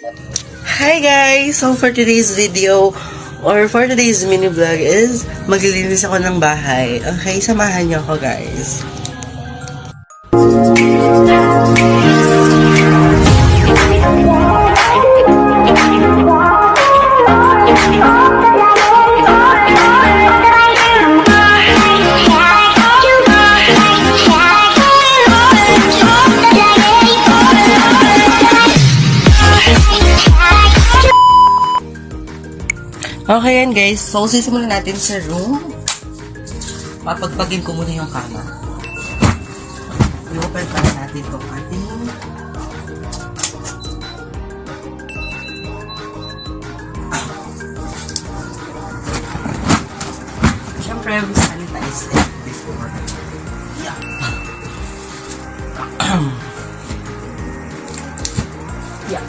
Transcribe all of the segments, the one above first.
Hi guys! So for today's video, or for today's mini vlog is, maglilinis ako ng bahay. Okay, samahan niyo ako guys. Okay yan guys, so sisimulan natin sa room. Papagpagin ko muna yung kama. I-open pa natin itong ating syempre, we sanitize it before. Yeah. Yeah.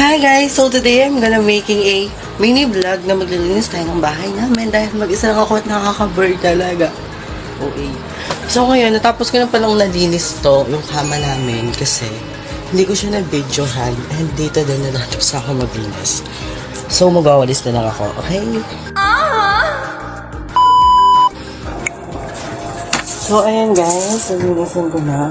Hi guys! So today I'm gonna making a mini vlog na maglilinis tayo ng bahay namin dahil mag-isa lang ako at nakaka-burn talaga. Okay. So ngayon, natapos ko na palang nalinis to, yung kama namin kasi hindi ko siya na-videohan and dito din natapos ako maglinis. So magwawalis na lang ako, okay? So ayan guys, nalinisan ko na.